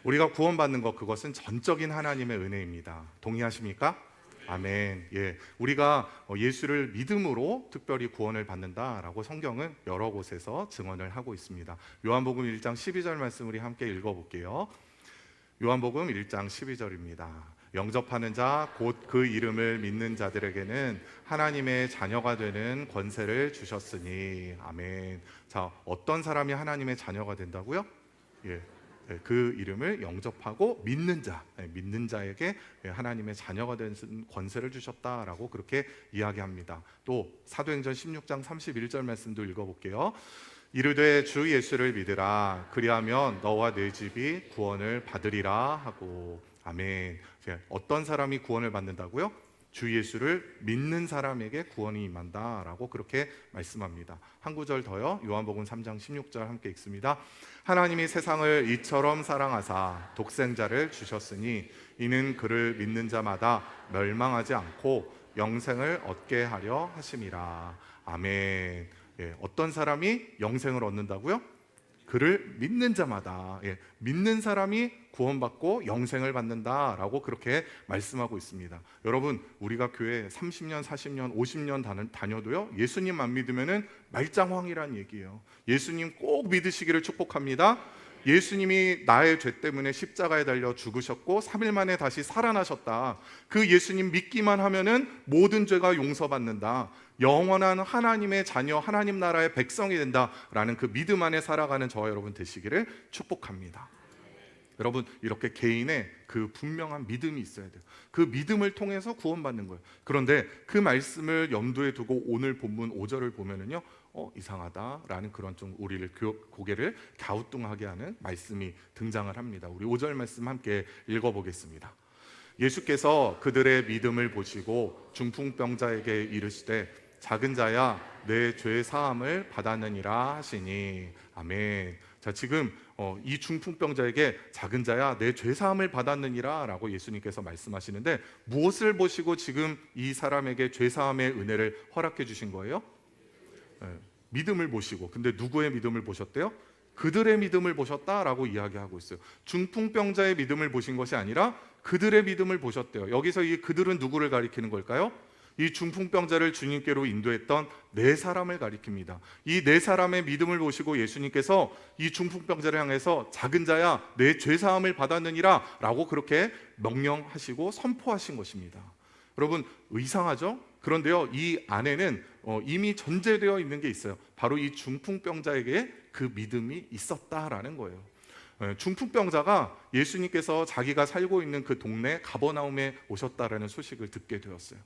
우리가 구원받는 것, 그것은 전적인 하나님의 은혜입니다. 동의하십니까? 아멘. 예, 우리가 예수를 믿음으로 특별히 구원을 받는다라고 성경은 여러 곳에서 증언을 하고 있습니다. 요한복음 1장 12절 말씀 우리 함께 읽어볼게요. 요한복음 1장 12절입니다. 영접하는 자, 곧 그 이름을 믿는 자들에게는 하나님의 자녀가 되는 권세를 주셨으니. 아멘. 자, 어떤 사람이 하나님의 자녀가 된다고요? 예, 그 이름을 영접하고 믿는 자, 믿는 자에게 하나님의 자녀가 되는 권세를 주셨다라고 그렇게 이야기합니다. 또 사도행전 16장 31절 말씀도 읽어볼게요. 이르되 주 예수를 믿으라, 그리하면 너와 네 집이 구원을 받으리라 하고. 아멘. 어떤 사람이 구원을 받는다고요? 주 예수를 믿는 사람에게 구원이 임한다라고 그렇게 말씀합니다. 한 구절 더요. 요한복음 3장 16절 함께 읽습니다. 하나님이 세상을 이처럼 사랑하사 독생자를 주셨으니 이는 그를 믿는 자마다 멸망하지 않고 영생을 얻게 하려 하심이라. 아멘. 예, 어떤 사람이 영생을 얻는다고요? 그를 믿는 자마다, 믿는 사람이 구원받고 영생을 받는다라고 그렇게 말씀하고 있습니다. 여러분, 우리가 교회 30년, 40년, 50년 다녀도요, 예수님 안 믿으면은 말짱황이란 얘기예요. 예수님 꼭 믿으시기를 축복합니다. 예수님이 나의 죄 때문에 십자가에 달려 죽으셨고 3일 만에 다시 살아나셨다. 그 예수님 믿기만 하면은 모든 죄가 용서받는다. 영원한 하나님의 자녀, 하나님 나라의 백성이 된다라는 그 믿음 안에 살아가는 저와 여러분 되시기를 축복합니다. 여러분, 이렇게 개인의 그 분명한 믿음이 있어야 돼요. 그 믿음을 통해서 구원받는 거예요. 그런데 그 말씀을 염두에 두고 오늘 본문 5절을 보면은요, 이상하다라는 그런 좀 우리를 고개를 갸우뚱하게 하는 말씀이 등장을 합니다. 우리 5절 말씀 함께 읽어보겠습니다. 예수께서 그들의 믿음을 보시고 중풍병자에게 이르시되 작은 자야, 내 죄 사함을 받았느니라 하시니. 아멘. 자, 지금 이 중풍병자에게 작은 자야, 내 죄 사함을 받았느니라 라고 예수님께서 말씀하시는데, 무엇을 보시고 지금 이 사람에게 죄 사함의 은혜를 허락해 주신 거예요? 믿음을 보시고. 근데 누구의 믿음을 보셨대요? 그들의 믿음을 보셨다라고 이야기하고 있어요. 중풍병자의 믿음을 보신 것이 아니라 그들의 믿음을 보셨대요. 여기서 이 그들은 누구를 가리키는 걸까요? 이 중풍병자를 주님께로 인도했던 네 사람을 가리킵니다. 이 네 사람의 믿음을 보시고 예수님께서 이 중풍병자를 향해서 작은 자야, 내 죄사함을 받았느니라 라고 그렇게 명령하시고 선포하신 것입니다. 여러분, 이상하죠? 그런데요, 이 안에는 이미 전제되어 있는 게 있어요. 바로 이 중풍병자에게 그 믿음이 있었다라는 거예요. 중풍병자가 예수님께서 자기가 살고 있는 그 동네 가버나움에 오셨다라는 소식을 듣게 되었어요.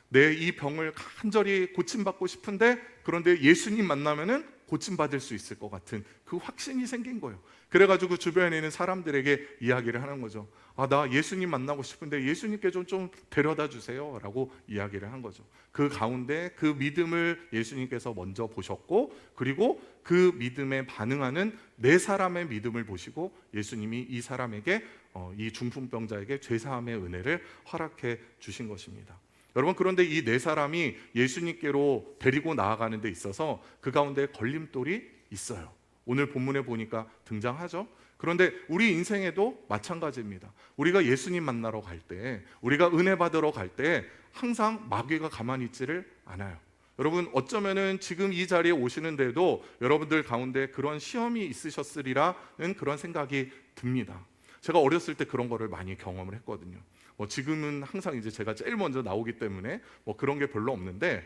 내 이 병을 간절히 고침받고 싶은데, 그런데 예수님 만나면은 고침받을 수 있을 것 같은 그 확신이 생긴 거예요. 그래가지고 주변에 있는 사람들에게 이야기를 하는 거죠. 나 예수님 만나고 싶은데 예수님께 좀 데려다 주세요 라고 이야기를 한 거죠. 그 가운데 그 믿음을 예수님께서 먼저 보셨고, 그리고 그 믿음에 반응하는 네 사람의 믿음을 보시고 예수님이 이 사람에게, 이 중풍병자에게 죄사함의 은혜를 허락해 주신 것입니다. 여러분, 그런데 이 네 사람이 예수님께로 데리고 나아가는 데 있어서 그 가운데 걸림돌이 있어요. 오늘 본문에 보니까 등장하죠. 그런데 우리 인생에도 마찬가지입니다. 우리가 예수님 만나러 갈 때, 우리가 은혜 받으러 갈 때 항상 마귀가 가만히 있지를 않아요. 여러분, 어쩌면은 지금 이 자리에 오시는데도 여러분들 가운데 그런 시험이 있으셨으리라는 그런 생각이 듭니다. 제가 어렸을 때 그런 거를 많이 경험을 했거든요. 지금은 항상 이제 제가 제일 먼저 나오기 때문에 그런 게 별로 없는데,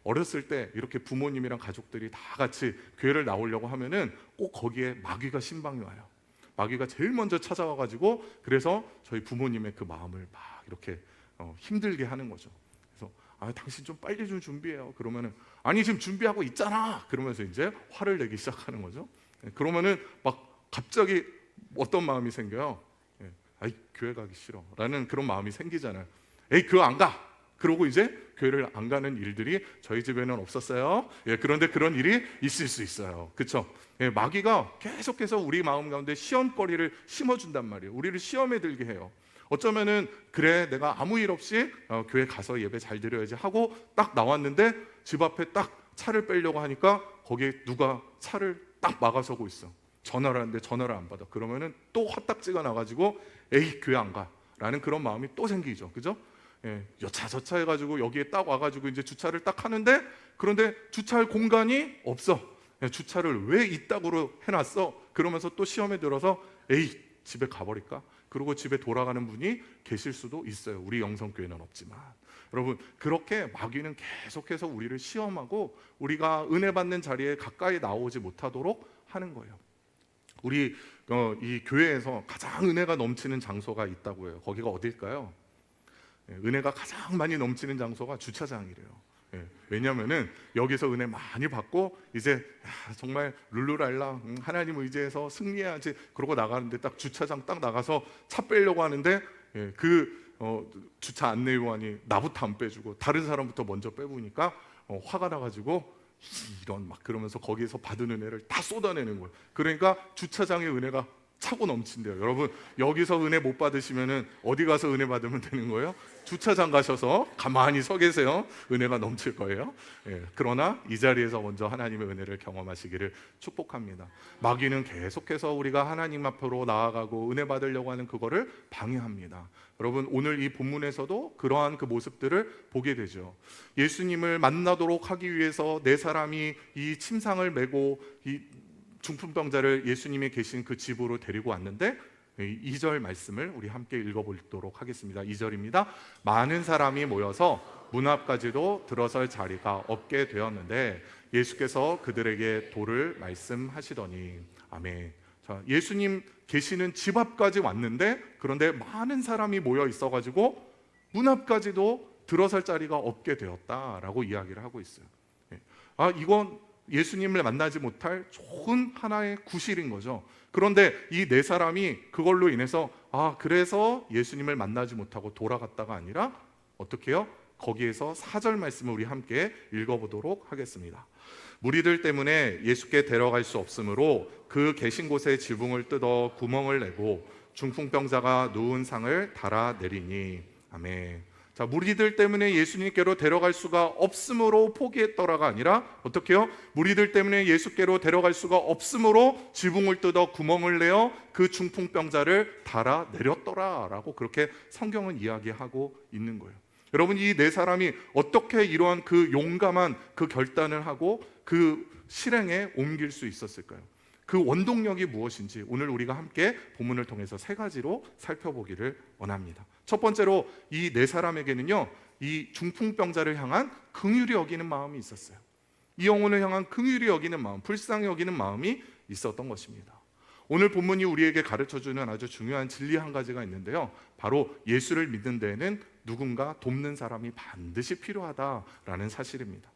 어렸을 때 이렇게 부모님이랑 가족들이 다 같이 교회를 나오려고 하면은 꼭 거기에 마귀가 신방이 와요. 마귀가 제일 먼저 찾아와가지고, 그래서 저희 부모님의 그 마음을 막 이렇게 힘들게 하는 거죠. 그래서 당신 좀 빨리 좀 준비해요. 그러면은 아니 지금 준비하고 있잖아. 그러면서 이제 화를 내기 시작하는 거죠. 그러면은 막 갑자기 어떤 마음이 생겨요? 아이, 교회 가기 싫어 라는 그런 마음이 생기잖아요. 에이, 교회 안 가. 그러고 이제 교회를 안 가는 일들이 저희 집에는 없었어요. 그런데 그런 일이 있을 수 있어요. 그렇죠? 마귀가 계속해서 우리 마음 가운데 시험거리를 심어준단 말이에요. 우리를 시험에 들게 해요. 어쩌면은 그래, 내가 아무 일 없이 교회 가서 예배 잘 드려야지 하고 딱 나왔는데 집 앞에 딱 차를 빼려고 하니까 거기에 누가 차를 딱 막아서고 있어. 전화를 하는데 전화를 안 받아. 그러면은 또 헛딱지가 나가지고 에이 교회 안 가라는 그런 마음이 또 생기죠. 그죠? 예, 여차저차 해가지고 여기에 딱 와가지고 이제 주차를 딱 하는데, 그런데 주차할 공간이 없어. 예, 주차를 왜 이따구로 해놨어? 그러면서 또 시험에 들어서 에이 집에 가버릴까? 그리고 집에 돌아가는 분이 계실 수도 있어요. 우리 영성교회는 없지만. 여러분, 그렇게 마귀는 계속해서 우리를 시험하고 우리가 은혜 받는 자리에 가까이 나오지 못하도록 하는 거예요. 우리 이 교회에서 가장 은혜가 넘치는 장소가 있다고 해요. 거기가 어딜까요? 예, 은혜가 가장 많이 넘치는 장소가 주차장이래요. 예, 왜냐하면은 여기서 은혜 많이 받고 이제 정말 룰루랄라 하나님 의지해서 승리해야지 그러고 나가는데, 딱 주차장 딱 나가서 차 빼려고 하는데 예, 주차 안내요원이 나부터 안 빼주고 다른 사람부터 먼저 빼보니까 화가 나가지고 이런 막 그러면서 거기에서 받은 은혜를 다 쏟아내는 거예요. 그러니까 주차장의 은혜가 차고 넘친대요. 여러분, 여기서 은혜 못 받으시면은 어디 가서 은혜 받으면 되는 거예요? 주차장 가셔서 가만히 서 계세요. 은혜가 넘칠 거예요. 예, 그러나 이 자리에서 먼저 하나님의 은혜를 경험하시기를 축복합니다. 마귀는 계속해서 우리가 하나님 앞으로 나아가고 은혜 받으려고 하는 그거를 방해합니다. 여러분, 오늘 이 본문에서도 그러한 그 모습들을 보게 되죠. 예수님을 만나도록 하기 위해서 네 사람이 이 침상을 메고 이 중풍병자를 예수님이 계신 그 집으로 데리고 왔는데, 2절 말씀을 우리 함께 읽어보도록 하겠습니다. 2절입니다. 많은 사람이 모여서 문 앞까지도 들어설 자리가 없게 되었는데 예수께서 그들에게 도를 말씀하시더니. 아멘. 자, 예수님 계시는 집 앞까지 왔는데, 그런데 많은 사람이 모여 있어가지고 문 앞까지도 들어설 자리가 없게 되었다라고 이야기를 하고 있어요. 이건 예수님을 만나지 못할 좋은 하나의 구실인 거죠. 그런데 이 네 사람이 그걸로 인해서 그래서 예수님을 만나지 못하고 돌아갔다가 아니라 어떻게 해요? 거기에서 4절 말씀을 우리 함께 읽어보도록 하겠습니다. 무리들 때문에 예수께 데려갈 수 없으므로 그 계신 곳에 지붕을 뜯어 구멍을 내고 중풍병자가 누운 상을 달아내리니. 아멘. 자, 무리들 때문에 예수님께로 데려갈 수가 없으므로 포기했더라가 아니라 어떻게 해요? 무리들 때문에 예수께로 데려갈 수가 없으므로 지붕을 뜯어 구멍을 내어 그 중풍병자를 달아내렸더라라고 그렇게 성경은 이야기하고 있는 거예요. 여러분, 이 네 사람이 어떻게 이러한 그 용감한 그 결단을 하고 그 실행에 옮길 수 있었을까요? 그 원동력이 무엇인지 오늘 우리가 함께 본문을 통해서 3가지로 살펴보기를 원합니다. 첫 번째로 이 네 사람에게는요, 이 중풍병자를 향한 긍휼히 여기는 마음이 있었어요. 이 영혼을 향한 긍휼히 여기는 마음, 불쌍히 여기는 마음이 있었던 것입니다. 오늘 본문이 우리에게 가르쳐주는 아주 중요한 진리 한 가지가 있는데요, 바로 예수를 믿는 데에는 누군가 돕는 사람이 반드시 필요하다라는 사실입니다.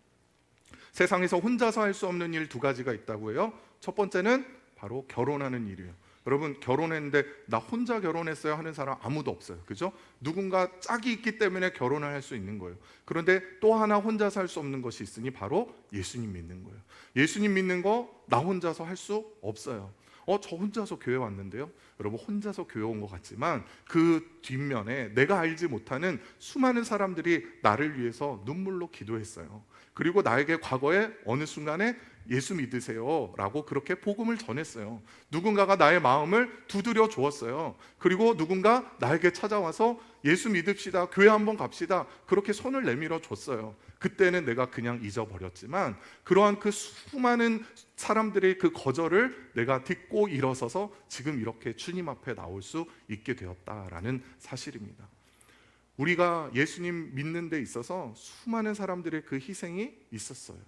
세상에서 혼자서 할 수 없는 일 2가지가 있다고 해요. 첫 번째는 바로 결혼하는 일이에요. 여러분, 결혼했는데 나 혼자 결혼했어요 하는 사람 아무도 없어요. 그죠? 누군가 짝이 있기 때문에 결혼을 할 수 있는 거예요. 그런데 또 하나 혼자서 할 수 없는 것이 있으니 바로 예수님 믿는 거예요. 예수님 믿는 거 나 혼자서 할 수 없어요. 저 혼자서 교회 왔는데요. 여러분, 혼자서 교회 온 것 같지만 그 뒷면에 내가 알지 못하는 수많은 사람들이 나를 위해서 눈물로 기도했어요. 그리고 나에게 과거에 어느 순간에 예수 믿으세요 라고 그렇게 복음을 전했어요. 누군가가 나의 마음을 두드려 주었어요. 그리고 누군가 나에게 찾아와서 예수 믿읍시다, 교회 한번 갑시다, 그렇게 손을 내밀어 줬어요. 그때는 내가 그냥 잊어버렸지만 그러한 그 수많은 사람들의 그 거절을 내가 딛고 일어서서 지금 이렇게 주님 앞에 나올 수 있게 되었다라는 사실입니다. 우리가 예수님 믿는 데 있어서 수많은 사람들의 그 희생이 있었어요.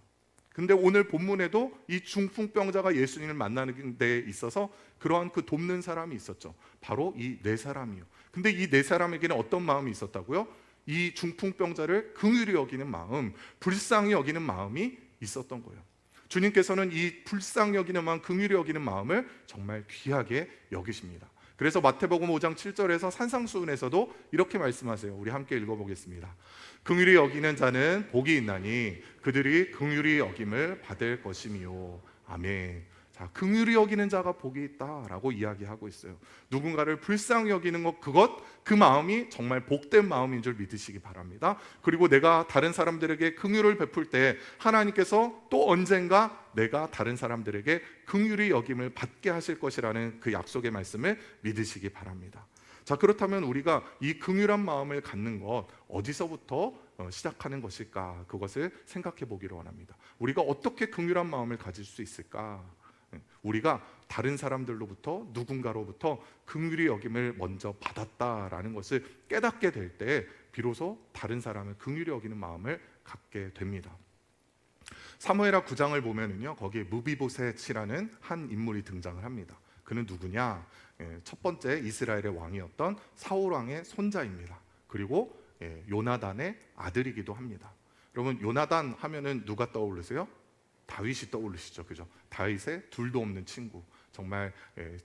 근데 오늘 본문에도 이 중풍병자가 예수님을 만나는 데 있어서 그러한 그 돕는 사람이 있었죠. 바로 이 네 사람이요. 근데 이 네 사람에게는 어떤 마음이 있었다고요? 이 중풍병자를 긍휼히 여기는 마음, 불쌍히 여기는 마음이 있었던 거예요. 주님께서는 이 불쌍히 여기는 마음, 긍휼히 여기는 마음을 정말 귀하게 여기십니다. 그래서 마태복음 5장 7절에서 산상수훈에서도 이렇게 말씀하세요. 우리 함께 읽어보겠습니다. 긍휼히 여기는 자는 복이 있나니 그들이 긍휼히 여김을 받을 것이미요. 아멘. 자, 긍휼히 여기는 자가 복이 있다라고 이야기하고 있어요. 누군가를 불쌍히 여기는 것, 그 마음이 정말 복된 마음인 줄 믿으시기 바랍니다. 그리고 내가 다른 사람들에게 긍휼을 베풀 때 하나님께서 또 언젠가 내가 다른 사람들에게 긍휼히 여김을 받게 하실 것이라는 그 약속의 말씀을 믿으시기 바랍니다. 자, 그렇다면 우리가 이 긍휼한 마음을 갖는 것 어디서부터 시작하는 것일까? 그것을 생각해 보기를 원합니다. 우리가 어떻게 긍휼한 마음을 가질 수 있을까? 우리가 다른 사람들로부터, 누군가로부터 긍휼히 여김을 먼저 받았다라는 것을 깨닫게 될 때 비로소 다른 사람을 긍휼히 여기는 마음을 갖게 됩니다. 사무엘하 9장을 보면은요, 거기에 무비보셋이라는 한 인물이 등장을 합니다. 그는 누구냐? 첫 번째 이스라엘의 왕이었던 사울 왕의 손자입니다. 그리고 요나단의 아들이기도 합니다. 여러분, 요나단 하면은 누가 떠오르세요? 다윗이 떠오르시죠, 그죠? 다윗의 둘도 없는 친구, 정말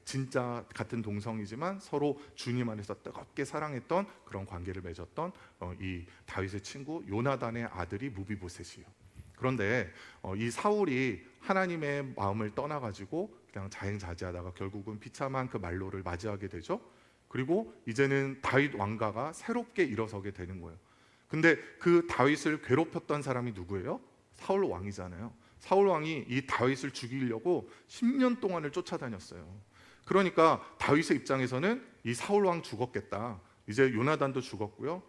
진짜 같은 동성이지만 서로 주님 안에서 뜨겁게 사랑했던 그런 관계를 맺었던 이 다윗의 친구 요나단의 아들이 무비보셋이에요. 그런데 이 사울이 하나님의 마음을 떠나가지고 그냥 자행자지하다가 결국은 비참한 그 말로를 맞이하게 되죠. 그리고 이제는 다윗 왕가가 새롭게 일어서게 되는 거예요. 근데 그 다윗을 괴롭혔던 사람이 누구예요? 사울 왕이잖아요. 사울 왕이 이 다윗을 죽이려고 10년 동안을 쫓아다녔어요. 그러니까 다윗의 입장에서는 이 사울 왕 죽었겠다, 이제 요나단도 죽었고요,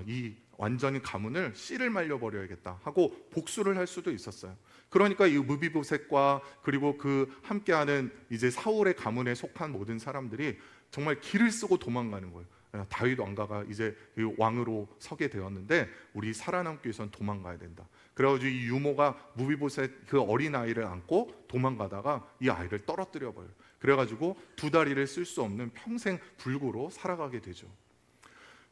이 완전히 가문을 씨를 말려버려야겠다 하고 복수를 할 수도 있었어요. 그러니까 이 무비보셋과 그리고 그 함께하는 이제 사울의 가문에 속한 모든 사람들이 정말 길을 쓰고 도망가는 거예요. 다윗 왕가가 이제 왕으로 서게 되었는데 우리 살아남기 위해서는 도망가야 된다. 그래가지고 이 유모가 무비보셋 그 어린 아이를 안고 도망가다가 이 아이를 떨어뜨려 버려요. 그래가지고 두 다리를 쓸 수 없는 평생 불구로 살아가게 되죠.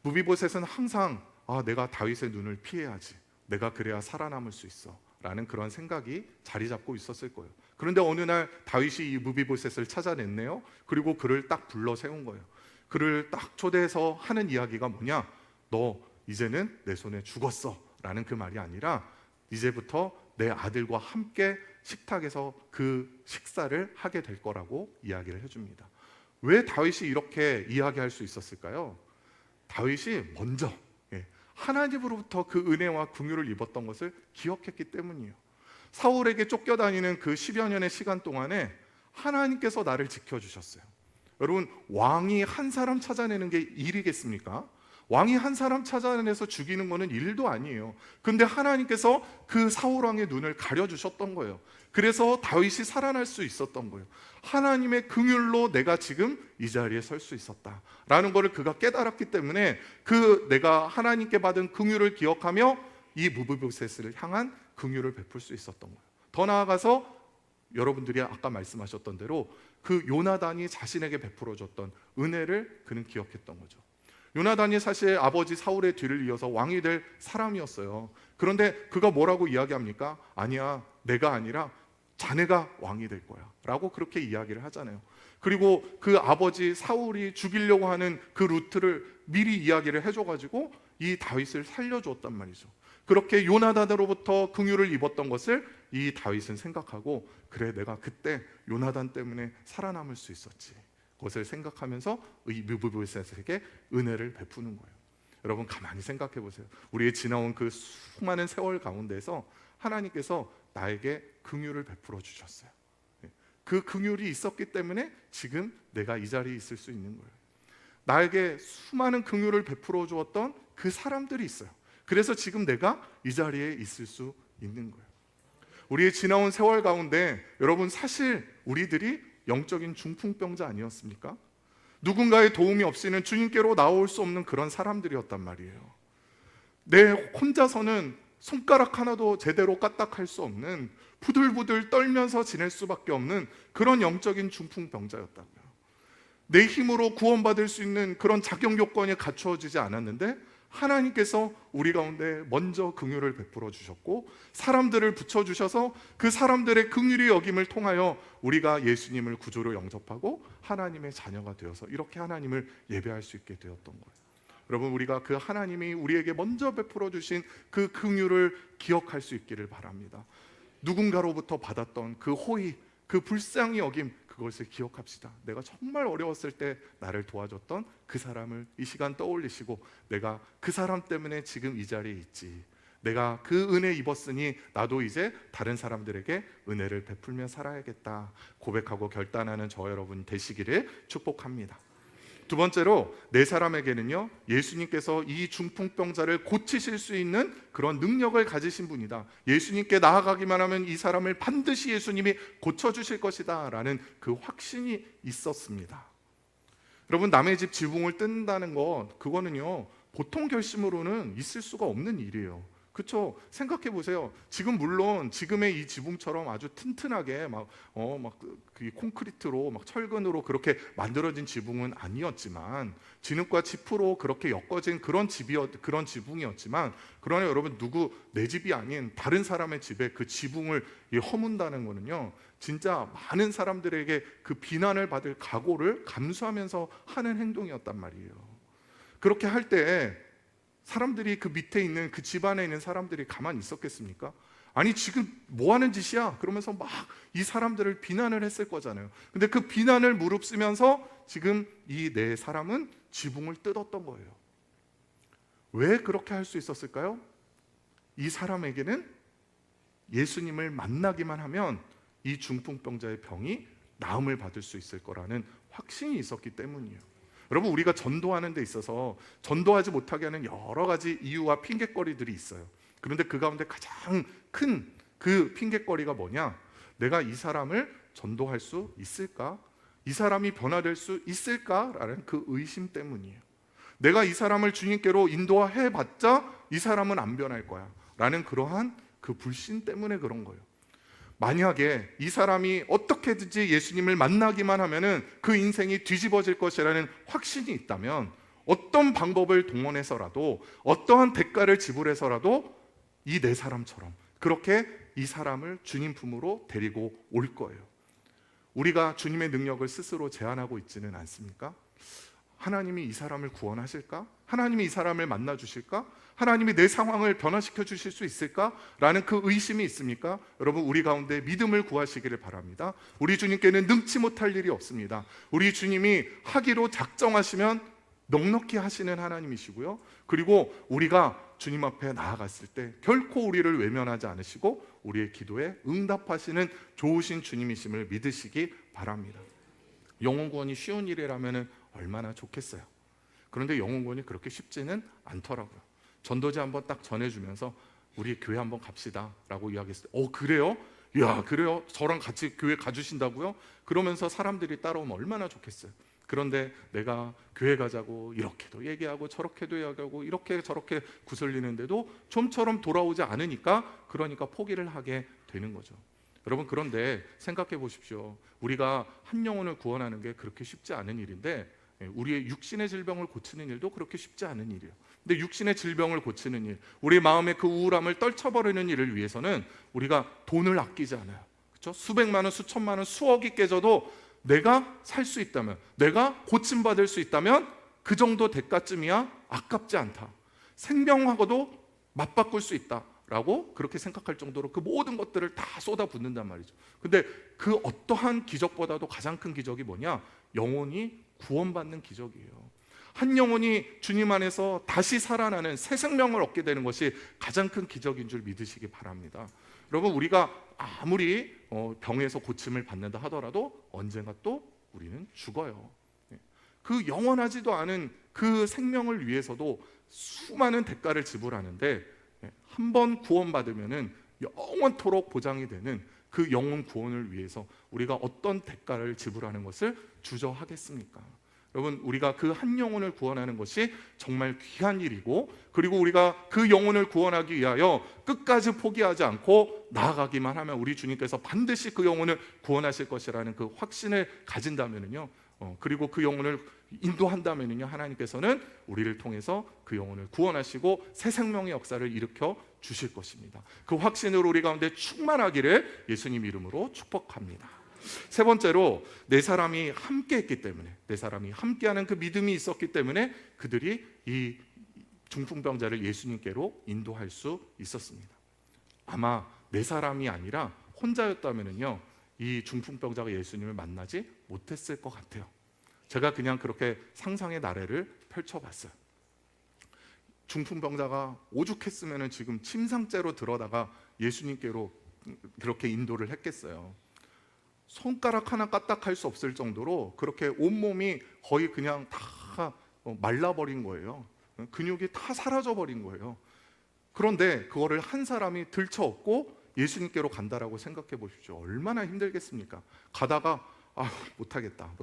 무비보셋은 항상 내가 다윗의 눈을 피해야지, 내가 그래야 살아남을 수 있어 라는 그런 생각이 자리 잡고 있었을 거예요. 그런데 어느 날 다윗이 이 무비보셋을 찾아냈네요. 그리고 그를 딱 불러 세운 거예요. 그를 딱 초대해서 하는 이야기가 뭐냐? 너 이제는 내 손에 죽었어 라는 그 말이 아니라 이제부터 내 아들과 함께 식탁에서 그 식사를 하게 될 거라고 이야기를 해줍니다. 왜 다윗이 이렇게 이야기할 수 있었을까요? 다윗이 먼저 하나님으로부터 그 은혜와 긍휼을 입었던 것을 기억했기 때문이에요. 사울에게 쫓겨다니는 그 10여 년의 시간 동안에 하나님께서 나를 지켜주셨어요. 여러분, 왕이 한 사람 찾아내는 게 일이겠습니까? 왕이 한 사람 찾아내서 죽이는 거는 일도 아니에요. 근데 하나님께서 그 사울 왕의 눈을 가려주셨던 거예요. 그래서 다윗이 살아날 수 있었던 거예요. 하나님의 긍휼로 내가 지금 이 자리에 설 수 있었다라는 것을 그가 깨달았기 때문에 그 내가 하나님께 받은 긍휼을 기억하며 이 무비보셋을 향한 긍휼을 베풀 수 있었던 거예요. 더 나아가서 여러분들이 아까 말씀하셨던 대로 그 요나단이 자신에게 베풀어 줬던 은혜를 그는 기억했던 거죠. 요나단이 사실 아버지 사울의 뒤를 이어서 왕이 될 사람이었어요. 그런데 그가 뭐라고 이야기합니까? 아니야, 내가 아니라 자네가 왕이 될 거야 라고 그렇게 이야기를 하잖아요. 그리고 그 아버지 사울이 죽이려고 하는 그 루트를 미리 이야기를 해줘가지고 이 다윗을 살려주었단 말이죠. 그렇게 요나단으로부터 긍휼을 입었던 것을 이 다윗은 생각하고, 그래, 내가 그때 요나단 때문에 살아남을 수 있었지, 그것을 생각하면서 이 무비보셋에게 은혜를 베푸는 거예요. 여러분, 가만히 생각해 보세요. 우리의 지나온 그 수많은 세월 가운데서 하나님께서 나에게 긍휼을 베풀어 주셨어요. 그 긍휼이 있었기 때문에 지금 내가 이 자리에 있을 수 있는 거예요. 나에게 수많은 긍휼을 베풀어 주었던 그 사람들이 있어요. 그래서 지금 내가 이 자리에 있을 수 있는 거예요. 우리의 지나온 세월 가운데 여러분, 사실 우리들이 영적인 중풍병자 아니었습니까? 누군가의 도움이 없이는 주님께로 나올 수 없는 그런 사람들이었단 말이에요. 내 혼자서는 손가락 하나도 제대로 까딱할 수 없는, 부들부들 떨면서 지낼 수밖에 없는 그런 영적인 중풍병자였다고요. 내 힘으로 구원받을 수 있는 그런 자격 요건이 갖추어지지 않았는데 하나님께서 우리 가운데 먼저 긍휼을 베풀어 주셨고 사람들을 붙여주셔서 그 사람들의 긍휼히 여김을 통하여 우리가 예수님을 구주로 영접하고 하나님의 자녀가 되어서 이렇게 하나님을 예배할 수 있게 되었던 거예요. 여러분, 우리가 그 하나님이 우리에게 먼저 베풀어 주신 그 긍휼을 기억할 수 있기를 바랍니다. 누군가로부터 받았던 그 호의, 그 불쌍히 여김, 그것을 기억합시다. 내가 정말 어려웠을 때 나를 도와줬던 그 사람을 이 시간 떠올리시고, 내가 그 사람 때문에 지금 이 자리에 있지, 내가 그 은혜 입었으니 나도 이제 다른 사람들에게 은혜를 베풀며 살아야겠다 고백하고 결단하는 저 여러분 되시기를 축복합니다. 두 번째로, 네 사람에게는요, 예수님께서 이 중풍병자를 고치실 수 있는 그런 능력을 가지신 분이다. 예수님께 나아가기만 하면 이 사람을 반드시 예수님이 고쳐주실 것이다 라는 그 확신이 있었습니다. 여러분, 남의 집 지붕을 뜯는다는 것, 그거는요 보통 결심으로는 있을 수가 없는 일이에요. 그렇죠? 생각해 보세요. 지금 물론 지금의 이 지붕처럼 아주 튼튼하게 그 콘크리트로 철근으로 그렇게 만들어진 지붕은 아니었지만, 진흙과 지프로 그렇게 엮어진 그런 지붕이었지만, 그러나 여러분, 내 집이 아닌 다른 사람의 집에 그 지붕을 허문다는 거는요, 진짜 많은 사람들에게 그 비난을 받을 각오를 감수하면서 하는 행동이었단 말이에요. 그렇게 할 때 사람들이, 그 밑에 있는 그 집안에 있는 사람들이 가만히 있었겠습니까? 아니, 지금 뭐 하는 짓이야? 그러면서 막 이 사람들을 비난을 했을 거잖아요. 근데 그 비난을 무릅쓰면서 지금 이 네 사람은 지붕을 뜯었던 거예요. 왜 그렇게 할 수 있었을까요? 이 사람에게는 예수님을 만나기만 하면 이 중풍병자의 병이 나음을 받을 수 있을 거라는 확신이 있었기 때문이에요. 여러분, 우리가 전도하는 데 있어서 전도하지 못하게 하는 여러 가지 이유와 핑계거리들이 있어요. 그런데 그 가운데 가장 큰 그 핑계거리가 뭐냐? 내가 이 사람을 전도할 수 있을까? 이 사람이 변화될 수 있을까라는 그 의심 때문이에요. 내가 이 사람을 주님께로 인도해봤자 이 사람은 안 변할 거야 라는 그러한 그 불신 때문에 그런 거예요. 만약에 이 사람이 어떻게든지 예수님을 만나기만 하면은 그 인생이 뒤집어질 것이라는 확신이 있다면, 어떤 방법을 동원해서라도, 어떠한 대가를 지불해서라도 이 네 사람처럼 그렇게 이 사람을 주님 품으로 데리고 올 거예요. 우리가 주님의 능력을 스스로 제한하고 있지는 않습니까? 하나님이 이 사람을 구원하실까? 하나님이 이 사람을 만나 주실까? 하나님이 내 상황을 변화시켜 주실 수 있을까? 라는 그 의심이 있습니까? 여러분, 우리 가운데 믿음을 구하시기를 바랍니다. 우리 주님께는 능치 못할 일이 없습니다. 우리 주님이 하기로 작정하시면 넉넉히 하시는 하나님이시고요, 그리고 우리가 주님 앞에 나아갔을 때 결코 우리를 외면하지 않으시고 우리의 기도에 응답하시는 좋으신 주님이심을 믿으시기 바랍니다. 영혼 구원이 쉬운 일이라면 얼마나 좋겠어요. 그런데 영혼 구원이 그렇게 쉽지는 않더라고요. 전도지 한번 딱 전해주면서 우리 교회 한번 갑시다 라고 이야기했을 때, 그래요? 야, 그래요? 저랑 같이 교회 가주신다고요? 그러면서 사람들이 따라오면 얼마나 좋겠어요. 그런데 내가 교회 가자고 이렇게도 얘기하고 저렇게도 얘기하고 이렇게 저렇게 구슬리는데도 좀처럼 돌아오지 않으니까, 그러니까 포기를 하게 되는 거죠. 여러분, 그런데 생각해 보십시오. 우리가 한 영혼을 구원하는 게 그렇게 쉽지 않은 일인데, 우리의 육신의 질병을 고치는 일도 그렇게 쉽지 않은 일이에요. 근데 육신의 질병을 고치는 일, 우리 마음의 그 우울함을 떨쳐버리는 일을 위해서는 우리가 돈을 아끼지 않아요. 그렇죠? 수백만 원, 수천만 원, 수억이 깨져도 내가 살 수 있다면, 내가 고침받을 수 있다면 그 정도 대가쯤이야 아깝지 않다. 생명하고도 맞바꿀 수 있다라고 그렇게 생각할 정도로 그 모든 것들을 다 쏟아붓는단 말이죠. 근데 그 어떠한 기적보다도 가장 큰 기적이 뭐냐? 영혼이 구원받는 기적이에요. 한 영혼이 주님 안에서 다시 살아나는 새 생명을 얻게 되는 것이 가장 큰 기적인 줄 믿으시기 바랍니다. 여러분, 우리가 아무리 병에서 고침을 받는다 하더라도 언젠가 또 우리는 죽어요. 그 영원하지도 않은 그 생명을 위해서도 수많은 대가를 지불하는데, 한 번 구원받으면은 영원토록 보장이 되는 그 영혼 구원을 위해서 우리가 어떤 대가를 지불하는 것을 주저하겠습니까? 여러분, 우리가 그 한 영혼을 구원하는 것이 정말 귀한 일이고, 그리고 우리가 그 영혼을 구원하기 위하여 끝까지 포기하지 않고 나아가기만 하면 우리 주님께서 반드시 그 영혼을 구원하실 것이라는 그 확신을 가진다면은요, 그리고 그 영혼을 인도한다면은요, 하나님께서는 우리를 통해서 그 영혼을 구원하시고 새 생명의 역사를 일으켜 주실 것입니다. 그 확신으로 우리 가운데 충만하기를 예수님 이름으로 축복합니다. 세 번째로, 네 사람이 함께했기 때문에, 네 사람이 함께하는 그 믿음이 있었기 때문에 그들이 이 중풍병자를 예수님께로 인도할 수 있었습니다. 아마 네 사람이 아니라 혼자였다면요, 이 중풍병자가 예수님을 만나지 못했을 것 같아요. 제가 그냥 그렇게 상상의 나래를 펼쳐봤어요. 중풍병자가 오죽했으면 지금 침상째로 들어다가 예수님께로 그렇게 인도를 했겠어요. 손가락 하나 까딱할 수 없을 정도로 그렇게 온몸이 거의 그냥 다 말라버린 거예요. 근육이 다 사라져버린 거예요. 그런데 그거를 한 사람이 들쳐업고 예수님께로 간다라고 생각해 보십시오. 얼마나 힘들겠습니까? 가다가 못하겠다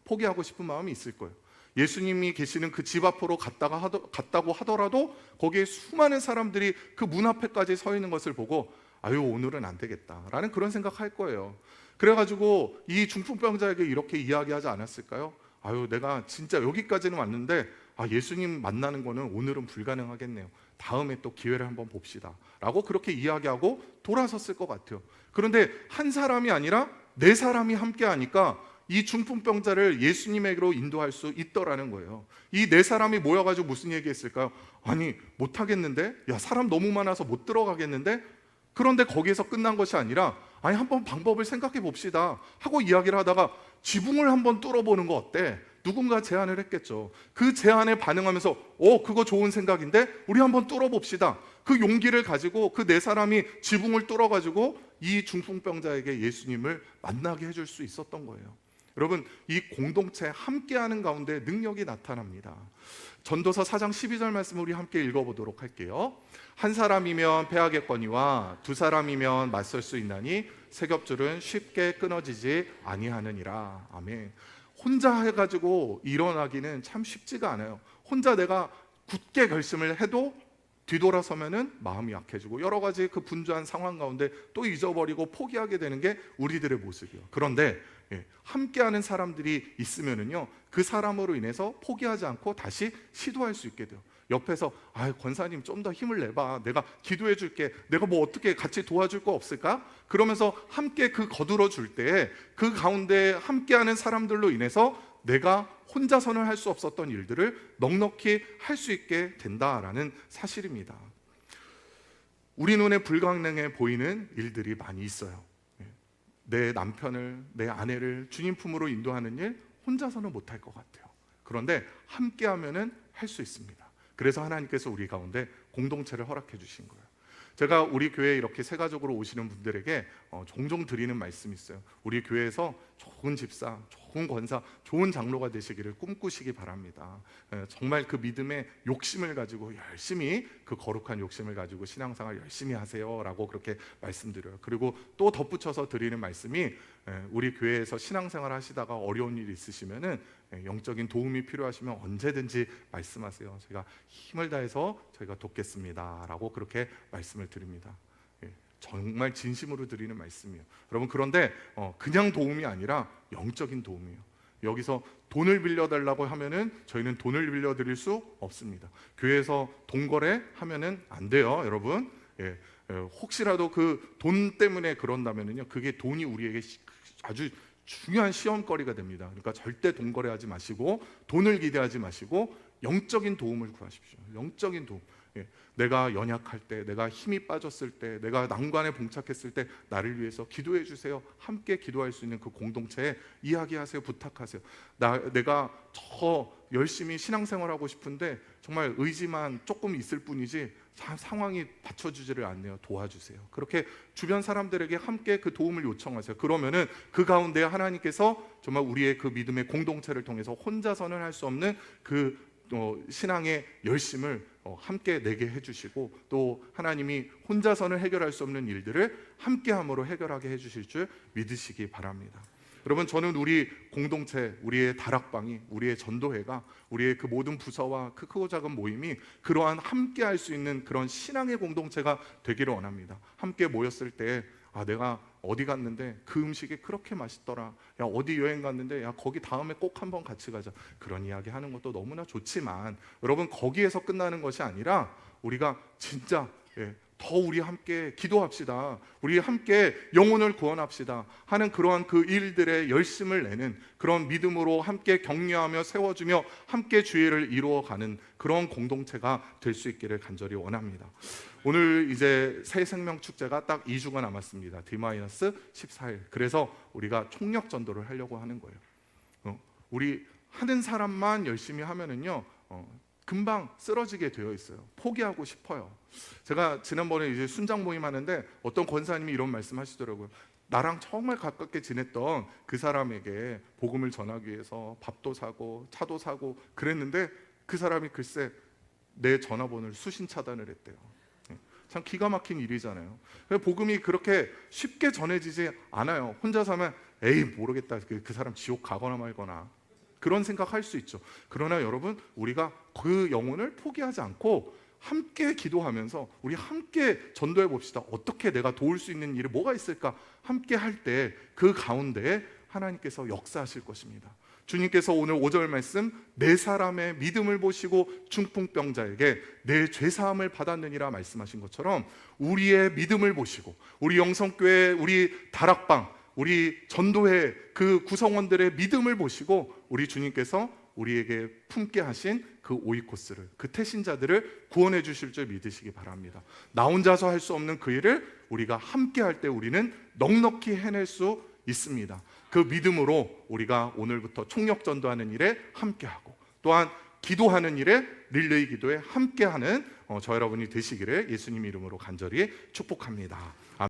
포기하고 싶은 마음이 있을 거예요. 예수님이 계시는 그 집 앞으로 갔다고 하더라도 거기에 수많은 사람들이 그 문 앞에까지 서 있는 것을 보고 오늘은 안 되겠다라는 그런 생각할 거예요. 그래가지고 이 중풍병자에게 이렇게 이야기하지 않았을까요? 내가 진짜 여기까지는 왔는데 예수님 만나는 거는 오늘은 불가능하겠네요. 다음에 또 기회를 한번 봅시다 라고 그렇게 이야기하고 돌아섰을 것 같아요. 그런데 한 사람이 아니라 네 사람이 함께 하니까 이 중풍병자를 예수님에게로 인도할 수 있더라는 거예요. 이 네 사람이 모여가지고 무슨 얘기했을까요? 못하겠는데? 사람 너무 많아서 못 들어가겠는데? 그런데 거기에서 끝난 것이 아니라 한번 방법을 생각해 봅시다 하고 이야기를 하다가 지붕을 한번 뚫어보는 거 어때? 누군가 제안을 했겠죠. 그 제안에 반응하면서 그거 좋은 생각인데 우리 한번 뚫어봅시다. 그 용기를 가지고 그 네 사람이 지붕을 뚫어가지고 이 중풍병자에게 예수님을 만나게 해줄 수 있었던 거예요. 여러분, 이 공동체 함께하는 가운데 능력이 나타납니다. 전도서 4장 12절 말씀을 우리 함께 읽어보도록 할게요. 한 사람이면 패하겠거니와 두 사람이면 맞설 수 있나니 세 겹줄은 쉽게 끊어지지 아니하느니라. 아멘. 혼자 해가지고 일어나기는 참 쉽지가 않아요. 혼자 내가 굳게 결심을 해도 뒤돌아서면은 마음이 약해지고 여러 가지 그 분주한 상황 가운데 또 잊어버리고 포기하게 되는 게 우리들의 모습이에요. 그런데 함께하는 사람들이 있으면은요, 그 사람으로 인해서 포기하지 않고 다시 시도할 수 있게 돼요. 옆에서 권사님 좀 더 힘을 내봐, 내가 기도해 줄게, 내가 뭐 어떻게 같이 도와줄 거 없을까? 그러면서 함께 그 거들어 줄 때 그 가운데 함께하는 사람들로 인해서 내가 혼자서는 할 수 없었던 일들을 넉넉히 할 수 있게 된다라는 사실입니다. 우리 눈에 불가능해 보이는 일들이 많이 있어요. 내 남편을, 내 아내를 주님 품으로 인도하는 일 혼자서는 못할 것 같아요. 그런데 함께하면은 할 수 있습니다. 그래서 하나님께서 우리 가운데 공동체를 허락해 주신 거예요. 제가 우리 교회에 이렇게 세가족으로 오시는 분들에게 종종 드리는 말씀이 있어요. 우리 교회에서 좋은 집사, 좋은 권사, 좋은 장로가 되시기를 꿈꾸시기 바랍니다. 정말 그 믿음의 욕심을 가지고 열심히, 그 거룩한 욕심을 가지고 신앙생활 열심히 하세요 라고 그렇게 말씀드려요. 그리고 또 덧붙여서 드리는 말씀이, 우리 교회에서 신앙생활 하시다가 어려운 일이 있으시면은 영적인 도움이 필요하시면 언제든지 말씀하세요. 제가 힘을 다해서 저희가 돕겠습니다 라고 그렇게 말씀을 드립니다. 정말 진심으로 드리는 말씀이에요. 여러분, 그런데 그냥 도움이 아니라 영적인 도움이에요. 여기서 돈을 빌려달라고 하면은 저희는 돈을 빌려드릴 수 없습니다. 교회에서 돈거래 하면은 안 돼요, 여러분. 혹시라도 그 돈 때문에 그런다면은요, 그게 돈이 우리에게 아주 중요한 시험거리가 됩니다. 그러니까 절대 돈 거래하지 마시고 돈을 기대하지 마시고 영적인 도움을 구하십시오. 영적인 도움. 내가 연약할 때, 내가 힘이 빠졌을 때, 내가 난관에 봉착했을 때 나를 위해서 기도해 주세요. 함께 기도할 수 있는 그 공동체에 이야기하세요. 부탁하세요. 내가 더 열심히 신앙생활하고 싶은데 정말 의지만 조금 있을 뿐이지 상황이 받쳐주지를 않네요. 도와주세요. 그렇게 주변 사람들에게 함께 그 도움을 요청하세요. 그러면은 그 가운데 하나님께서 정말 우리의 그 믿음의 공동체를 통해서 혼자서는 할 수 없는 그 신앙의 열심을 함께 내게 해주시고, 또 하나님이 혼자서는 해결할 수 없는 일들을 함께함으로 해결하게 해주실 줄 믿으시기 바랍니다. 여러분, 저는 우리 공동체, 우리의 다락방이, 우리의 전도회가, 우리의 그 모든 부서와 그 크고 작은 모임이 그러한 함께 할 수 있는 그런 신앙의 공동체가 되기를 원합니다. 함께 모였을 때 내가 어디 갔는데 그 음식이 그렇게 맛있더라, 어디 여행 갔는데 거기 다음에 꼭 한번 같이 가자, 그런 이야기 하는 것도 너무나 좋지만 여러분, 거기에서 끝나는 것이 아니라 우리가 진짜 더 우리 함께 기도합시다. 우리 함께 영혼을 구원합시다 하는 그러한 그 일들에 열심을 내는 그런 믿음으로 함께 격려하며 세워주며 함께 주의를 이루어가는 그런 공동체가 될 수 있기를 간절히 원합니다. 오늘 이제 새 생명 축제가 딱 2주가 남았습니다. D-14일. 그래서 우리가 총력 전도를 하려고 하는 거예요. 우리 하는 사람만 열심히 하면은요, 금방 쓰러지게 되어 있어요. 포기하고 싶어요. 제가 지난번에 이제 순장 모임 하는데 어떤 권사님이 이런 말씀하시더라고요. 나랑 정말 가깝게 지냈던 그 사람에게 복음을 전하기 위해서 밥도 사고 차도 사고 그랬는데 그 사람이 글쎄 내 전화번호를 수신 차단을 했대요. 참 기가 막힌 일이잖아요. 복음이 그렇게 쉽게 전해지지 않아요. 혼자서 하면 에이 모르겠다, 그 사람 지옥 가거나 말거나 그런 생각할 수 있죠. 그러나 여러분, 우리가 그 영혼을 포기하지 않고 함께 기도하면서 우리 함께 전도해 봅시다. 어떻게 내가 도울 수 있는 일이 뭐가 있을까? 함께 할 때 그 가운데에 하나님께서 역사하실 것입니다. 주님께서 오늘 5절 말씀, 네 사람의 믿음을 보시고 중풍병자에게 내 죄사함을 받았느니라 말씀하신 것처럼 우리의 믿음을 보시고 우리 영성교회, 우리 다락방, 우리 전도회 그 구성원들의 믿음을 보시고 우리 주님께서 우리에게 품게 하신 그 오이코스를, 그 태신자들을 구원해 주실 줄 믿으시기 바랍니다. 나 혼자서 할 수 없는 그 일을 우리가 함께 할 때 우리는 넉넉히 해낼 수 있습니다. 그 믿음으로 우리가 오늘부터 총력 전도하는 일에 함께하고 또한 기도하는 일에 릴레이 기도에 함께하는 저 여러분이 되시기를 예수님 이름으로 간절히 축복합니다.